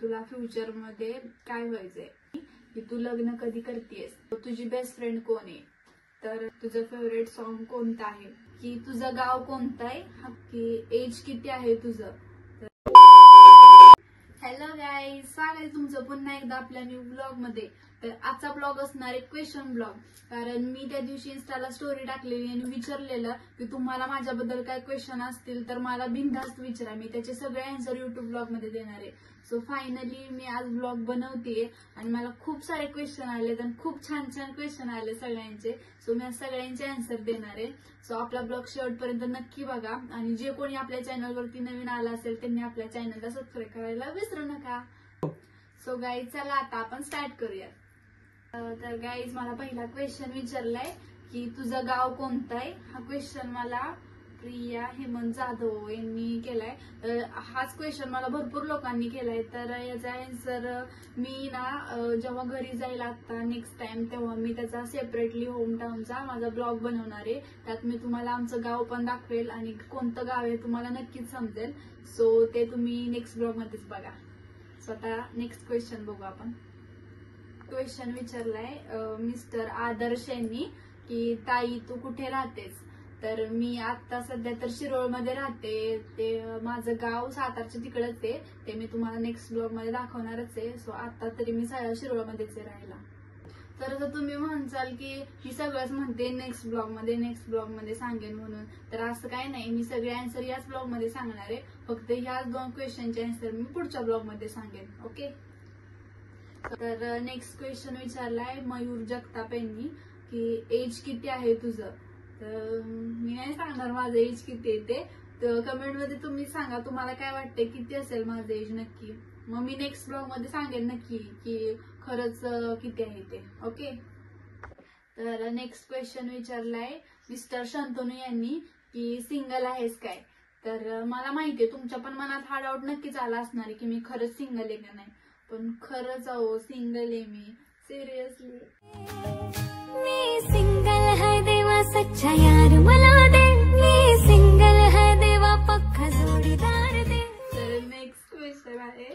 तुला फ्युचर मध्ये काय व्हायचंय, की तू लग्न कधी करतेस, तुझी बेस्ट फ्रेंड कोण आहे, तर तुझं फेवरेट सॉन्ग कोणतं आहे, की तुझं गाव कोणतं आहे, की एज किती आहे तुझं. हॅलो गाईज, स्वागत आहे तुमचं पुन्हा एकदा आपल्या न्यू ब्लॉग मध्ये. तर आजचा ब्लॉग असणार आहे क्वेश्चन ब्लॉग, कारण मी त्या दिवशी इन्स्टाला स्टोरी टाकलेली आणि विचारलेलं की तुम्हाला माझ्याबद्दल काय क्वेश्चन असतील तर मला बिनधास्त विचारा, मी त्याचे सगळे आन्सर युट्यूब ब्लॉग मध्ये देणार आहे. सो फायनली मी आज ब्लॉग बनवतेय आणि मला खूप सारे क्वेश्चन आले आणि खूप छान छान क्वेश्चन आले सगळ्यांचे. सो मी सगळ्यांचे आन्सर देणार आहे. सो आपला ब्लॉग शेवटपर्यंत नक्की बघा आणि जे कोणी आपल्या चॅनलवरती नवीन आला असेल त्यांनी आपल्या चॅनलला सबस्क्राईब करायला विसरू नका. सो गाईज चला आता आपण स्टार्ट करूया. तर गाईज मला पहिला क्वेश्चन विचारलाय की तुझं गाव कोणतं आहे. हा क्वेश्चन मला प्रिया हेमंत जाधव यांनी केलाय. तर हाच क्वेश्चन मला भरपूर लोकांनी केलाय. तर याचा आन्सर मी ना जेव्हा घरी जाईल आता नेक्स्ट टाइम तेव्हा मी त्याचा सेपरेटली होम टाउनचा माझा ब्लॉग बनवणार आहे. त्यात मी तुम्हाला आमचं गाव पण दाखवेल आणि कोणतं गाव आहे तुम्हाला नक्कीच समजेल. सो ते तुम्ही नेक्स्ट ब्लॉग मध्येच बघा. सो आता नेक्स्ट क्वेश्चन बघू आपण. क्वेश्चन विचारलाय मिस्टर आदर्श यांनी की ताई तू कुठे राहतेस. तर मी आता सध्या तर शिरोळमध्ये राहते. ते माझं गाव सातारच्या तिकडेच आहे. ते मी तुम्हाला नेक्स्ट ब्लॉग मध्ये दाखवणारच आहे. सो आता तरी मी शिरोळमध्येच राहायला. तर आता तुम्ही म्हणसाल की मी सगळंच म्हणते नेक्स्ट ब्लॉग मध्ये सांगेन म्हणून, तर असं काय नाही. मी सगळे आन्सर याच ब्लॉग मध्ये सांगणार आहे. फक्त ह्याच 2 क्वेश्चनचे आन्सर मी पुढच्या ब्लॉग मध्ये सांगेन. ओके. तर नेक्स्ट क्वेश्चन विचारलाय मयूर जगताप यांनी की एज किती आहे तुझं. तर मी नाही सांगणार माझं एज किती आहे ते. तर कमेंट मध्ये तुम्ही सांगा तुम्हाला काय वाटतंय किती असेल माझं एज नक्की. मग मी नेक्स्ट ब्लॉग मध्ये सांगेन नक्की की खरंच किती आहे ते. ओके. तर नेक्स्ट क्वेश्चन विचारलाय मिस्टर शंतनू यांनी की सिंगल आहेस काय. तर मला माहितीये तुमच्या पण मनात हा डाऊट नक्कीच आला असणार आहे की मी खरंच सिंगल आहे का नाही. पण खरंच अहो सिंगल आहे मी. सिरियसली मी सिंगल है देवा सच्चा यार मला दे. मी सिंगल है देवा पक्का जोडीदार दे. तर नेक्स्ट क्वेश्चन आहे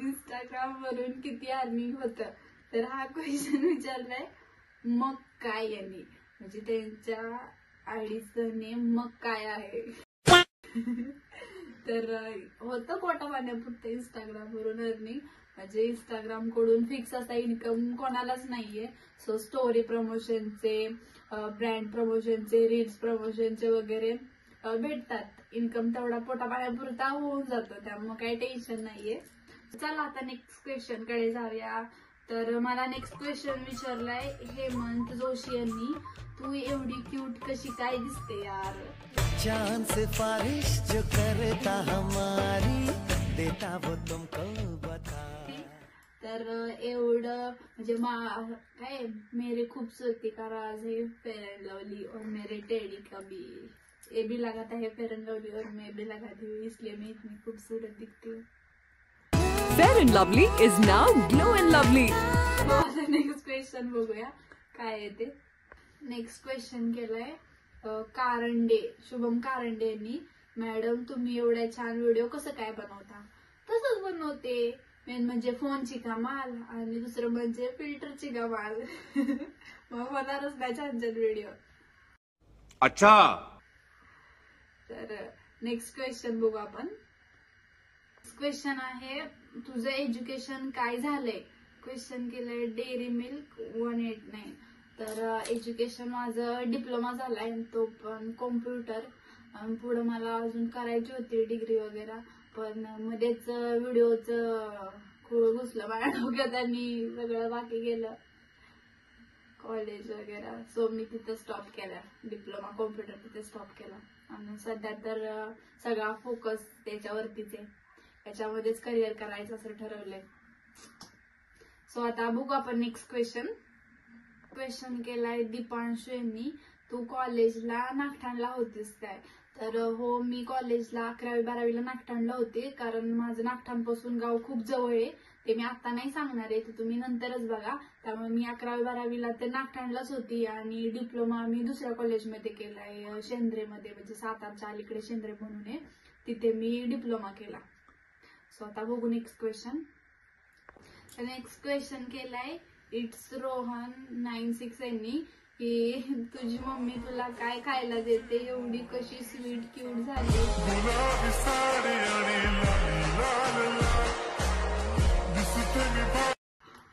इंस्टाग्राम वरून किती अर्निंग होतं. तर हा क्वेश्चन विचारलाय मग काय यांनी, म्हणजे त्यांच्या आयडीचं नेम मग काय आहे. तर होतं पोटा पाण्यापुरतं इंस्टाग्राम वरून अर्निंग. म्हणजे इंस्टाग्राम कडून फिक्स असा इन्कम कोणालाच नाहीये. सो स्टोरी प्रमोशनचे, ब्रँड प्रमोशनचे, रील्स प्रमोशनचे वगैरे भेटतात इन्कम. तेवढा पोटा पाण्यापुरता होऊन जातो, त्यामुळे काही टेन्शन नाहीये. चला आता नेक्स्ट क्वेश्चन कडे जाऊया. तर मला नेक्स्ट क्वेश्चन विचारलाय हेमंत जोशी यांनी तू एवढी क्यूट कशी काय दिसते यार. चांद सिफारिश जो करता हमारी देता वो तुमको बता. तर एवढं म्हणजे काय मेरे खूबसूरती का राज है फेयर एंड लवली और मेरे टेडी का भी ये भी लगाता है फेयर एंड लवली और मैं भी लगाती हूँ, इसलिए मैं इतनी खूबसूरत दिखती हूँ. Fair and Lovely is now Glow and Lovely. Next question बघूया काय आहे ते. नेक्स्ट क्वेश्चन केलंय कारंडे, शुभम कारंडे यांनी. मॅडम तुम्ही एवढ्या छान व्हिडिओ कसं काय बनवता. तसंच बनवते. मेन म्हणजे फोनची कमाल आणि दुसरं म्हणजे फिल्टरची कमाल. मग होणारच नाही छान छान व्हिडिओ. अच्छा. तर नेक्स्ट क्वेश्चन बघू आपण. क्वेश्चन आहे तुझं एज्युकेशन काय झालंय. क्वेश्चन केलंय डेअरी मिल्क 189. तर एज्युकेशन माझं डिप्लोमा झालाय, तो पण कॉम्प्युटर. पुढे मला अजून करायची होती डिग्री वगैरे, पण मध्येच व्हिडिओचं खूळ घुसलं माझ्या डोक्यात आणि सगळं बाकी गेलं कॉलेज वगैरे. सो मी तिथं स्टॉप केला. डिप्लोमा कॉम्प्युटर तिथे स्टॉप केला आणि सध्या तर सगळा फोकस त्याच्यावरतीच आहे. याच्यामध्येच करिअर करायचं असं ठरवलंय. सो आता बघू आपण नेक्स्ट क्वेश्चन. क्वेश्चन केलाय दीपांशू यांनी तू कॉलेजला नागठाणला होतीस काय. तर हो, मी कॉलेजला 11वी 12वीला नागठाणला होते, कारण माझं नागठाणपासून गाव खूप जवळ आहे. ते मी आता नाही सांगणार आहे, ते तुम्ही नंतरच बघा. त्यामुळे मी 11वी 12वीला ते नागठाणलाच होती आणि डिप्लोमा मी दुसऱ्या कॉलेजमध्ये केलाय शेंद्रेमध्ये, म्हणजे सातारच्या अलीकडे शेंद्रे म्हणून आहे, तिथे मी डिप्लोमा केला. सो आता बघू नेक्स्ट क्वेश्चन. नेक्स्ट क्वेश्चन केलाय इट्स रोहन 96 यांनी की तुझी मम्मी तुला काय खायला देते, एवढी कशी स्वीट क्यूट झाली.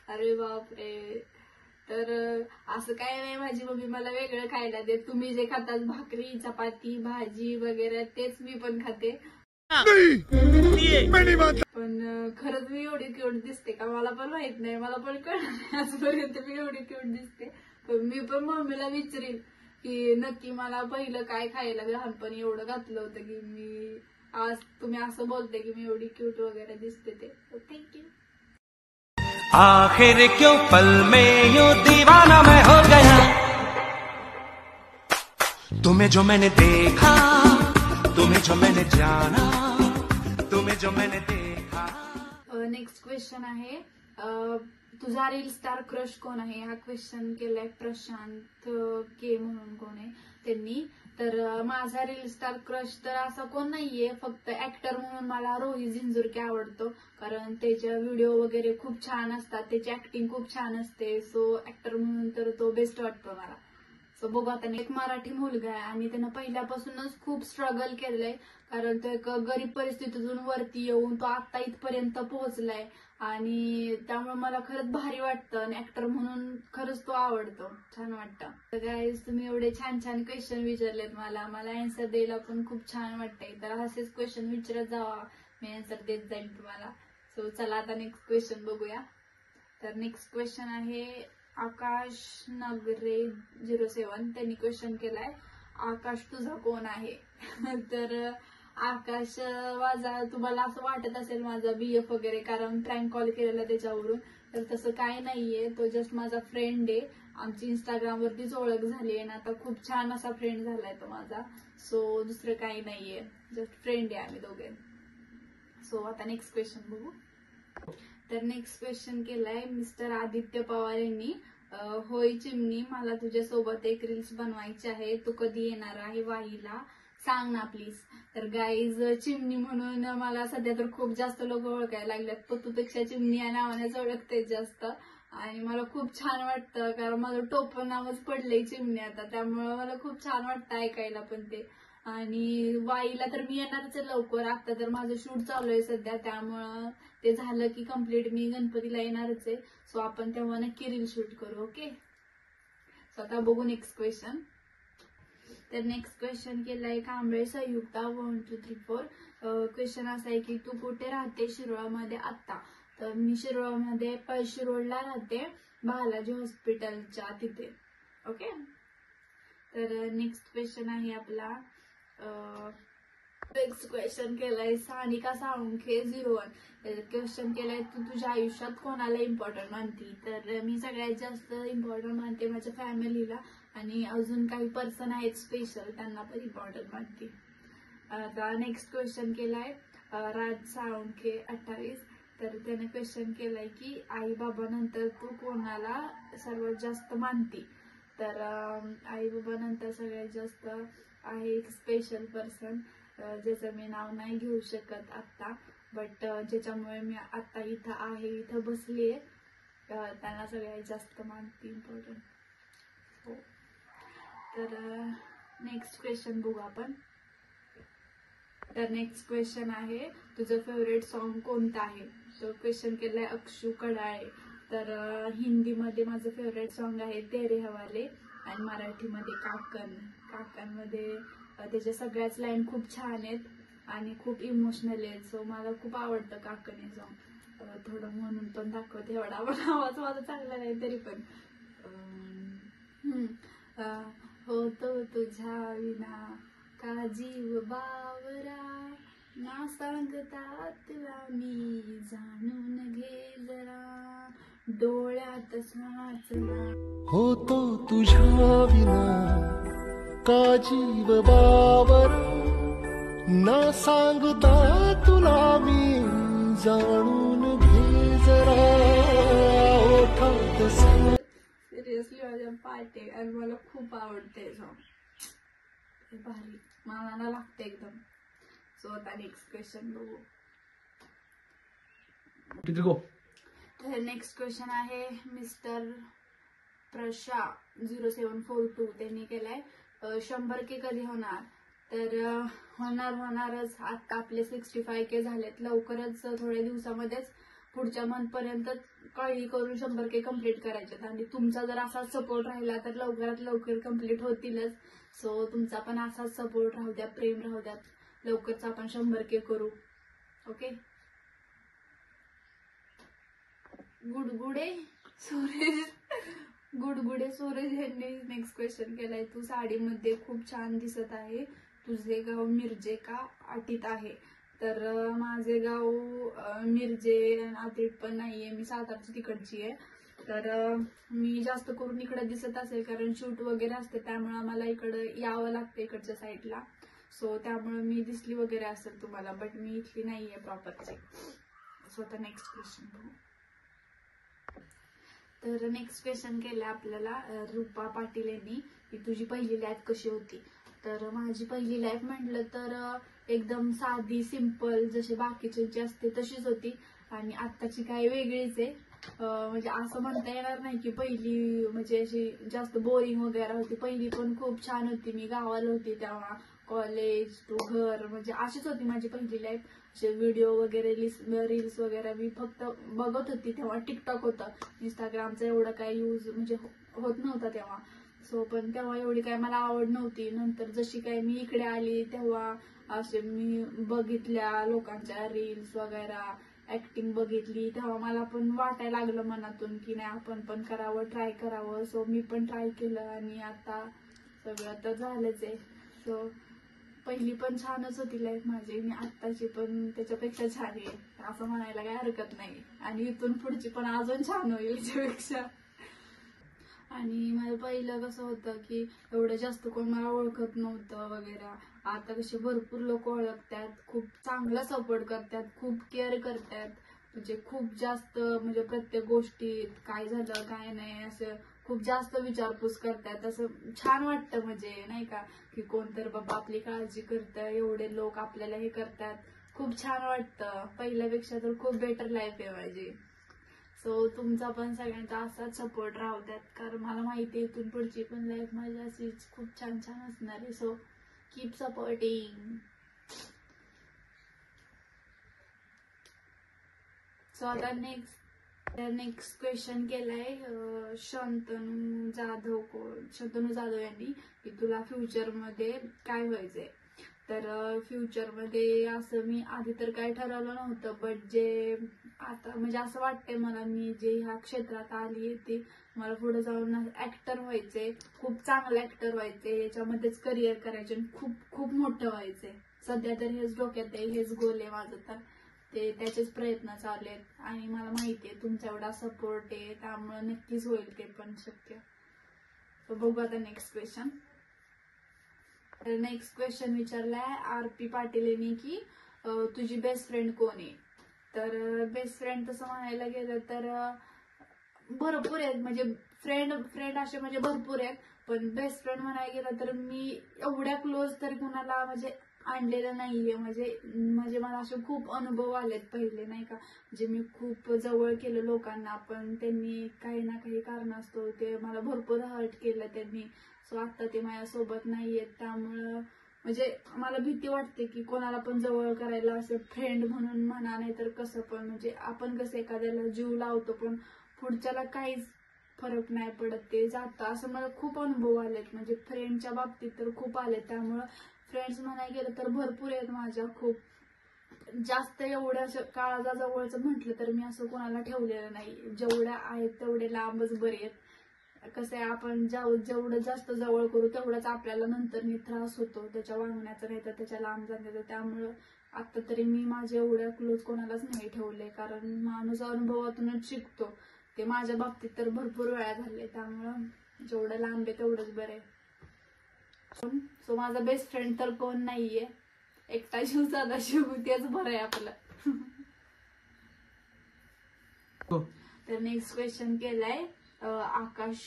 अरे बापरे. तर असं काय नाही, माझी मम्मी मला वेगळं खायला देत. तुम्ही जे खातात भाकरी चपाती भाजी वगैरे तेच मी पण खाते. पण खरंच मी एवढी क्यूट दिसते का मला पण माहित नाही, मला पण कळलं नाही आजपर्यंत मी एवढी क्यूट दिसते. पण मी पण मम्मीला विचारीन की नक्की मला पहिलं काय खायला लहानपणी एवढं घातलं होतं की मी आज तुम्ही असं बोलते की मी एवढी क्यूट वगैरे दिसते ते. थँक्यू. आखिर क्यों पल में यूं दीवाना मैं हो गया, तुम्हें जो मैंने देखा, तुम्हें जो मैंने जाना, तुम्हें जो मैंने देखा. नेक्स्ट क्वेश्चन आहे तुझा रील स्टार क्रश कोण आहे. हा क्वेश्चन केलाय प्रशांत के म्हणून कोण आहे त्यांनी. तर माझा रील स्टार क्रश तर असा कोण नाहीये, फक्त ऍक्टर म्हणून मला रोहित झिंजुरके आवडतो, कारण त्याच्या व्हिडिओ वगैरे खूप छान असतात, त्याची ऍक्टिंग खूप छान असते. सो ऍक्टर म्हणून तर तो बेस्ट वाटतो मला. सो बघू आता. एक मराठी मुलगा आहे आणि त्यानं पहिल्यापासूनच खूप स्ट्रगल केलंय, कारण तो एक गरीब परिस्थितीतून वरती येऊन तो आता इथपर्यंत पोहोचलाय आणि त्यामुळे मला खरंच भारी वाटतं आणि ऍक्टर म्हणून खरंच तो आवडतो, छान वाटतं. तर गाईज तुम्ही एवढे छान छान क्वेश्चन विचारलेत मला अँसर द्यायला पण खूप छान वाटतंय. तर असेच क्वेश्चन विचारत जावा, मी अँसर देत जाईन तुम्हाला. सो चला आता नेक्स्ट क्वेश्चन बघूया. तर नेक्स्ट क्वेश्चन आहे आकाश नगरे 07. त्यांनी क्वेश्चन केलाय आकाश तुझा कोण आहे. तर आकाश माझा, तुम्हाला असं वाटत असेल माझा BF वगैरे, कारण प्रँक कॉल केलेला त्याच्यावरून. तर तसं काय नाहीये, तो जस्ट माझा फ्रेंड आहे. आमची इंस्टाग्राम वरतीच ओळख झाली आहे आणि आता खूप छान असा फ्रेंड झालाय तो माझा. सो दुसरं काही नाहीये, जस्ट फ्रेंड आहे आम्ही दोघे. सो आता नेक्स्ट क्वेश्चन बघू. तर नेक्स्ट क्वेश्चन केलाय मिस्टर आदित्य पवार यांनी. होय चिमणी, मला तुझ्यासोबत एक रील्स बनवायची आहे, तू कधी येणार आहे वाहीला, सांग ना प्लीज. तर गाईज चिमणी म्हणून मला सध्या तर खूप जास्त लोक ओळखायला लागल्यात. पतूपेक्षा चिमणी या नावानेच ओळखते जास्त आणि मला खूप छान वाटतं, कारण माझं टोपण नावच पडलंय चिमणी आता, त्यामुळं मला खूप छान वाटतं ऐकायला पण ते. आणि वाईला तर मी येणारच आहे लवकर. आता तर माझं शूट चालू आहे सध्या, त्यामुळं ते झालं की कम्प्लीट मी गणपतीला येणारच आहे. सो आपण तेव्हा नक्की रील शूट करू. ओके. सो आता बघू नेक्स्ट क्वेश्चन. तर नेक्स्ट क्वेश्चन केलाय कांबळे संयुक्ता 1 2 3 4. क्वेश्चन असा आहे की तू कुठे राहते शिरोळमध्ये आता. तर मी शिरोळमध्ये पळशी रोडला राहते, बालाजी हॉस्पिटलच्या तिथे. ओके. तर नेक्स्ट क्वेश्चन आहे आपला नेक्स्ट क्वेश्चन केलाय सानिका साळुंखे 01. क्वेश्चन केलाय तू तुझ्या आयुष्यात कोणाला इम्पॉर्टंट मानते. तर मी सगळ्यात जास्त इम्पॉर्टंट मानते माझ्या फॅमिलीला आणि अजून काही पर्सन आहेत स्पेशल त्यांना पण इम्पॉर्टंट मानते. आता नेक्स्ट क्वेश्चन केलाय राज साळुंखे 28. तर त्याने क्वेश्चन केलाय की आई बाबानंतर तू कोणाला सर्वात जास्त मानते. तर आई बाबानंतर सगळ्यात जास्त आहे एक स्पेशल पर्सन, ज्याचं मी नाव नाही घेऊ शकत आत्ता, बट ज्याच्यामुळे मी आत्ता इथं आहे, इथं बसली आहे, त्यांना सगळ्यात जास्त मानते इम्पॉर्टंट. हो. तर नेक्स्ट क्वेश्चन बघू आपण. तर नेक्स्ट क्वेश्चन आहे तुझं फेवरेट सॉन्ग कोणतं आहे. तो क्वेश्चन केलाय अक्षू कडाळे. तर हिंदीमध्ये माझं फेवरेट सॉन्ग आहे तेरे हवाले आणि मराठीमध्ये काकण. काकांमध्ये त्याच्या सगळ्याच लाईन खूप छान आहेत आणि खूप इमोशनल आहेत. सो मला खूप आवडतं काकण हे सॉन्ग. थोडं म्हणून पण दाखवते, एवढा पण आवाज माझा चांगला नाही तरी पण. होतो तुझ्या विना का जीव बावरा, ना सांगता तुला मी जाणून घे जरा, डोळ्यात साचला. होतो तुझ्या विना का जीव बावर, ना सांगता तुला मी जाणून घे जरा, ओठात सिरियसली माझ्या पार्टी आणि मला खूप आवडते सॉन्ग, भारी मनाला लागते एकदम. सो आता नेक्स्ट क्वेश्चन बघू. तर नेक्स्ट क्वेश्चन आहे मिस्टर प्रशा 0742 त्यांनी केलाय 100K कधी होणार? तर होणारच. आता आपले 65K झालेत. लवकरच थोड्या दिवसामध्येच पुढच्या मंथ पर्यंत काही करून 100K कम्प्लीट करायच्यात. आणि तुमचा जर असाच सपोर्ट राहिला तर लवकरात लवकर कम्प्लीट होतीलच. सो तुमचा पण असाच सपोर्ट राहू द्या, प्रेम राहू द्या. लवकरच आपण 100K करू. ओके. गुडगुडे सूरज यांनी नेक्स्ट क्वेश्चन केलाय. तू साडीमध्ये खूप छान दिसत आहे. तुझे गाव मिरजे का आटीत आहे? तर माझे गाव मिरजे आटीत पण नाहीये. मी सातारची तिकडची आहे. तर मी जास्त करून इकडे दिसत असेल कारण शूट वगैरे असते, त्यामुळे आम्हाला इकडं यावं लागतं इकडच्या साईडला. सो त्यामुळे मी दिसली वगैरे असेल तुम्हाला, बट मी इथली नाहीये प्रॉपरची. सो आता नेक्स्ट क्वेश्चन बघू. तर नेक्स्ट क्वेश्चन केलं आपल्याला रूपा पाटील यांनी की तुझी पहिली लाईफ कशी होती? तर माझी पहिली लाईफ म्हटलं तर एकदम साधी सिंपल जसे बाकीच्यांची असते तशीच होती. आणि आत्ताची काही वेगळीच आहे. म्हणजे असं म्हणता येणार नाही की पहिली म्हणजे अशी जास्त बोरिंग वगैरे होती. पहिली पण खूप छान होती. मी गावाला होती तेव्हा, कॉलेज टू घर म्हणजे अशीच होती माझी पहिली लाईफ. असे व्हिडिओ वगैरे रील्स वगैरे मी फक्त बघत होती. तेव्हा टिकटॉक होतं, इंस्टाग्रामचा एवढा काय यूज म्हणजे होत नव्हता तेव्हा. सो पण तेव्हा एवढी काय मला आवड नव्हती. नंतर जशी काय मी इकडे आली तेव्हा असे मी बघितल्या लोकांच्या रील्स वगैरे, ऍक्टिंग बघितली, तेव्हा मला पण वाटायला लागलं मनातून की नाही आपण पण करावं, ट्राय करावं. सो मी पण ट्राय केलं आणि आता सगळं तर झालंच आहे. सो पहिली पण छानच होती लाईफ माझी आणि आत्ताची पण त्याच्यापेक्षा छान आहे असं म्हणायला काही हरकत नाही. आणि इथून पुढची पण अजून छान होईल त्याच्यापेक्षा. आणि माझं पहिलं कसं होतं की एवढं जास्त कोण मला ओळखत नव्हतं वगैरे. आता कसे भरपूर लोक ओळखतात, खूप चांगला सपोर्ट करतात, खूप केअर करतात. म्हणजे खूप जास्त म्हणजे प्रत्येक गोष्टीत काय झालं काय नाही असं खूप जास्त विचारपूस करतात. असं छान वाटतं म्हणजे नाही का की कोणतर बाबा आपली काळजी करतं, एवढे लोक आपल्याला हे करतात. खूप छान वाटतं. पहिल्यापेक्षा तर खूप बेटर लाईफ आहे माझी. सो तुमचा पण सगळ्यांचा असाच सपोर्ट राहू द्यात कारण मला माहिती आहे इथून पुढची पण लाईफ माझी अशीच खूप छान छान असणार आहे. So keep supporting. सो आता नेक्स्ट क्वेश्चन केलाय शंतनू जाधव यांनी की तुला फ्युचरमध्ये काय व्हायचंय? तर फ्युचरमध्ये असं मी आधी तर काही ठरवलं नव्हतं, बट जे आता म्हणजे असं वाटतंय मला मी जे ह्या क्षेत्रात आली ते मला पुढे जाऊन ऍक्टर व्हायचंय, खूप चांगलं ऍक्टर व्हायचंय, याच्यामध्येच करिअर करायचे आणि खूप खूप मोठं व्हायचंय. सध्या तर हेच डोक्यात आहे, हेच गोल आहे माझं. तर ते त्याचेच प्रयत्न चालू आहेत आणि मला माहिती आहे तुमचा एवढा सपोर्ट आहे त्यामुळे नक्कीच होईल ते पण शक्य. तर बघू आता नेक्स्ट क्वेश्चन. तर नेक्स्ट क्वेश्चन विचारलाय RP पाटील यांनी की तुझी बेस्ट फ्रेंड कोण आहे? तर बेस्ट फ्रेंड तसं म्हणायला गेलं तर भरपूर आहेत. म्हणजे फ्रेंड असे म्हणजे भरपूर आहेत, पण बेस्ट फ्रेंड म्हणायला गेलं तर मी एवढ्या क्लोज तरी कुणाला म्हणजे आणलेलं नाहीये. म्हणजे मला असे खूप अनुभव आलेत पहिले नाही का. म्हणजे मी खूप जवळ केलं लोकांना, पण त्यांनी काही ना काही कारणास्तव ते मला भरपूर हर्ट केलं त्यांनी. सो आता ते माझ्यासोबत नाहीयेत. त्यामुळं म्हणजे मला भीती वाटते की कोणाला पण जवळ करायला असं फ्रेंड म्हणून म्हणा, नाही तर कसं पण म्हणजे आपण कसं एखाद्याला जीव लावतो पण पुढच्याला काहीच फरक नाही पडत, ते जातं. असं मला खूप अनुभव आलेत म्हणजे फ्रेंडच्या बाबतीत तर खूप आले. त्यामुळं फ्रेंड्स म्हणायला गेलं तर भरपूर आहेत माझ्या. खूप जास्त एवढं असं काळजाजवळचं म्हटलं तर मी असं कोणाला ठेवलेलं नाही. जेवढ्या आहेत तेवढे लांबच बरे आहेत. कसं आहे आपण जेवढं जास्त जवळ करू तेवढाच आपल्याला नंतर त्रास होतो त्याच्या वागण्याचा नाही तर त्याच्या लांब जाण्याचा. त्यामुळं आता तरी मी माझे एवढ्या क्लोज कोणालाच नाही ठेवले कारण माणूस अनुभवातूनच शिकतो. ते माझ्या बाबतीत तर भरपूर वेळा झाले. त्यामुळं जेवढं लांब आहे तेवढंच बरं आहे. सो माझा बेस्ट फ्रेंड तर कोण नाहीये, एकटा जीव साधा शिव, तेच बरं आहे आपलं. तर नेक्स्ट क्वेश्चन केलाय आकाश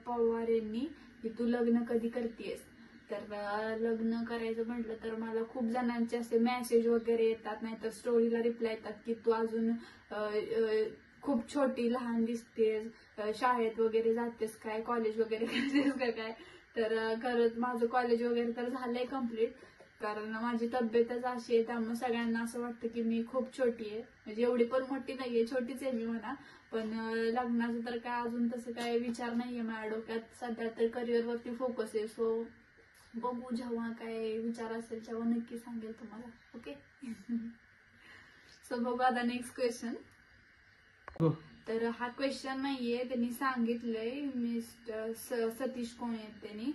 पवार यांनी की तू लग्न कधी करतेस? तर लग्न करायचं म्हटलं तर मला खूप जणांचे असे मेसेज वगैरे येतात, नाहीतर स्टोरीला रिप्लाय येतात की तू अजून खूप छोटी लहान दिसतेस, शाळेत वगैरे जातेस काय, कॉलेज वगैरे करतेस का काय. तर खरंच माझं कॉलेज वगैरे तर झालंय कम्प्लीट, कारण माझी तब्येतच अशी आहे, त्यामुळे सगळ्यांना असं वाटतं की मी खूप छोटी आहे. म्हणजे एवढी पण मोठी नाहीये, छोटीच आहे मी म्हणा. पण लग्नाचं तर काय अजून तसं काय विचार नाहीये माझ्या डोक्यात. सध्या तर करिअरवरती फोकस आहे. सो बघू, जेव्हा काय विचार असेल तेव्हा नक्की सांगेल तुम्हाला. ओके. सो बघू आता नेक्स्ट क्वेश्चन. तर हा क्वेश्चन नाहीये, त्यांनी सांगितलंय, मिस्टर सतीश कोण आहेत त्यांनी.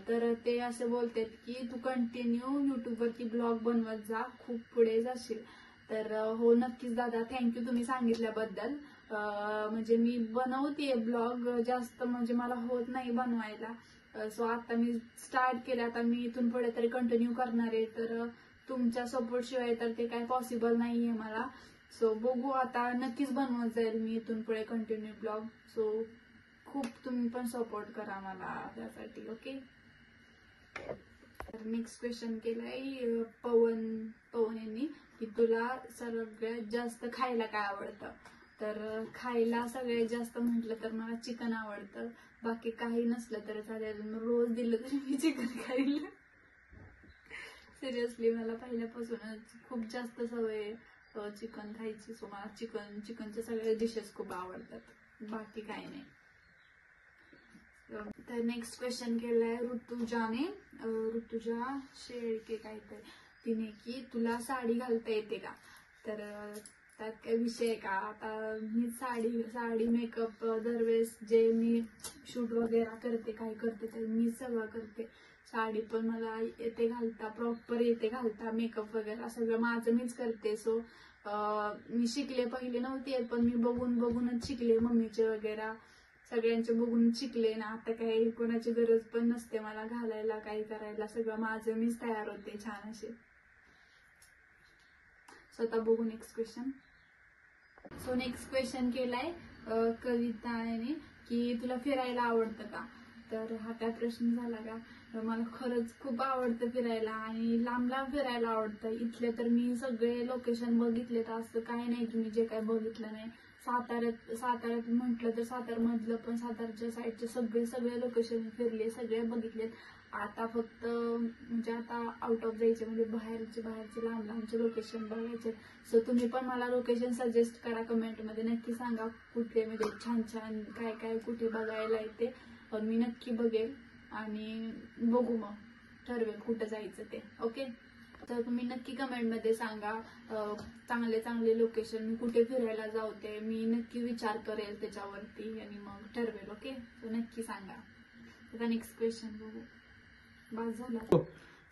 तर ते असं बोलतात की तू कंटिन्यू युट्यूबवरती ब्लॉग बनवत जा, खूप पुढे जाशील. तर हो नक्कीच दादा, थँक्यू तुम्ही सांगितल्याबद्दल. म्हणजे मी बनवते ब्लॉग, जास्त म्हणजे मला होत नाही बनवायला. सो आता मी स्टार्ट केलं, आता मी इथून पुढे तरी कंटिन्यू करणार आहे. तर तुमच्या सपोर्ट शिवाय तर ते काय पॉसिबल नाहीये मला. सो बघू, आता नक्कीच बनवत जाईल मी इथून पुढे कंटिन्यू ब्लॉग. सो खूप तुम्ही पण सपोर्ट करा मला त्यासाठी. ओके. तर नेक्स्ट क्वेश्चन केलाय पवन यांनी की तुला सगळ्यात जास्त खायला काय आवडतं. तर खायला सगळ्यात जास्त म्हटलं तर मला चिकन आवडतं. बाकी काही नसलं तर चालेल, रोज दिलं तरी मी चिकन खाईल. सिरियसली मला पहिल्यापासूनच खूप जास्त सवय चिकन खायची. सो मला चिकनच्या सगळ्या डिशेस खूप आवडतात, बाकी काही नाही. तर नेक्स्ट क्वेश्चन केलाय ऋतुजा शेळके काहीतरी, तिने की तुला साडी घालता येते का. तर त्यात काय विषय आहे का, आता मी साडी मेकअप दरवेळेस जे मी शूट वगैरे करते, काय करते तर मी सगळं करते. साडी पण मला येते घालता, प्रॉपर येते घालता, मेकअप वगैरे सगळं माझं मीच करते. सो मी शिकले, पहिले नव्हती येत पण मी बघूनच शिकले, मम्मीचे वगैरे सगळ्यांचे बघून शिकले ना. आता काही कोणाची गरज पण नसते मला घालायला, काही करायला, सगळं माझं मीच तयार होते छान असे. स्वतः बघू next question. So next question केलाय कविताने की तुला फिरायला आवडतं का. तर हा काय प्रश्न झाला का. मला खरंच खूप आवडतं फिरायला आणि लांब फिरायला आवडतं. इथले तर मी सगळे लोकेशन बघितले, तर असं काही नाही की मी जे काही बघितलं नाही. साताऱ्यात म्हटलं तर सातारमधलं पण, सातारच्या साईडचे सगळे लोकेशन फिरले, सगळे बघितलेत. आता फक्त म्हणजे आता आउट ऑफ जायचे, म्हणजे बाहेरचे लांबचे लोकेशन बघायचे. सो तुम्ही पण मला लोकेशन सजेस्ट करा कमेंटमध्ये, नक्की सांगा कुठे म्हणजे छान काय कुठे बघायला येते. मी नक्की बघेल आणि बघू मग ठरवेल कुठं जायचं ते. ओके. तर तुम्ही नक्की कमेंटमध्ये सांगा चांगले लोकेशन मी कुठे फिरायला जाऊते, मी नक्की विचार करेल त्याच्यावरती आणि मग ठरवेल. ओके. तर नक्की सांगा. आता नेक्स्ट क्वेश्चन बघू. बस झाला.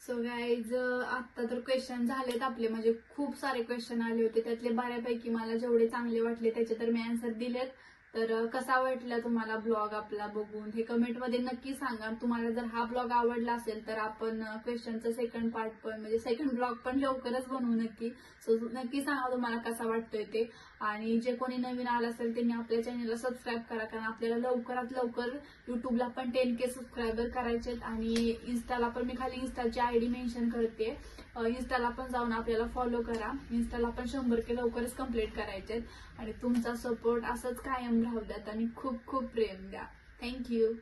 सो गाईज आता तर क्वेश्चन झालेत आपले, म्हणजे खूप सारे क्वेश्चन आले होते, त्यातले बऱ्यापैकी मला जेवढे चांगले वाटले त्याचे तर मी आन्सर दिलेत. तर कसा वाटला तुम्हाला ब्लॉग आपला बघून हे कमेंटमध्ये नक्की सांगा. तुम्हाला जर हा ब्लॉग आवडला असेल तर आपण क्वेश्चनचा सेकंड पार्ट पण म्हणजे सेकंड ब्लॉग पण लवकरच बनवू नक्की. सो नक्की सांगा तुम्हाला कसा वाटतोय ते. आणि जे कोणी नवीन आलं असेल त्यांनी आपल्या चॅनलला सबस्क्राईब करा, कारण आपल्याला लवकरात लवकर युट्यूबला पण 10K सबस्क्रायबर करायचेत. आणि इन्स्टाला पण मी खाली इन्स्टाची आयडी मेन्शन करते, इन्स्टाला पण जाऊन आपल्याला फॉलो करा. इन्स्टाला पण 100K लवकरच कम्प्लीट करायचेत. आणि तुमचा सपोर्ट असंच कायम राहू द्यात आणि खूप खूप प्रेम द्या. थँक्यू.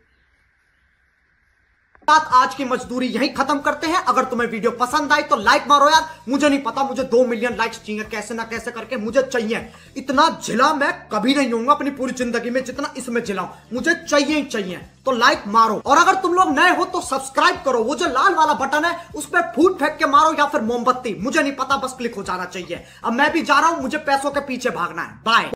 आज की मजदूरी यहीं खत्म करते हैं. अगर तुम्हें वीडियो पसंद आई तो लाइक मारो यार. मुझे नहीं पता, मुझे 2 मिलियन लाइक्स चाहिए, कैसे ना कैसे करके मुझे चाहिए. इतना झिला मैं कभी नहीं होऊंगा अपनी पूरी जिंदगी में जितना इसमें झिला हूं. मुझे चाहिए ही चाहिए. तो लाइक मारो, और अगर तुम लोग नए हो तो सब्सक्राइब करो. वो जो लाल वाला बटन है उस पर फूट फेंक के मारो या फिर मोमबत्ती, मुझे नहीं पता, बस क्लिक हो जाना चाहिए. अब मैं भी जा रहा हूं, मुझे पैसों के पीछे भागना है. बाय.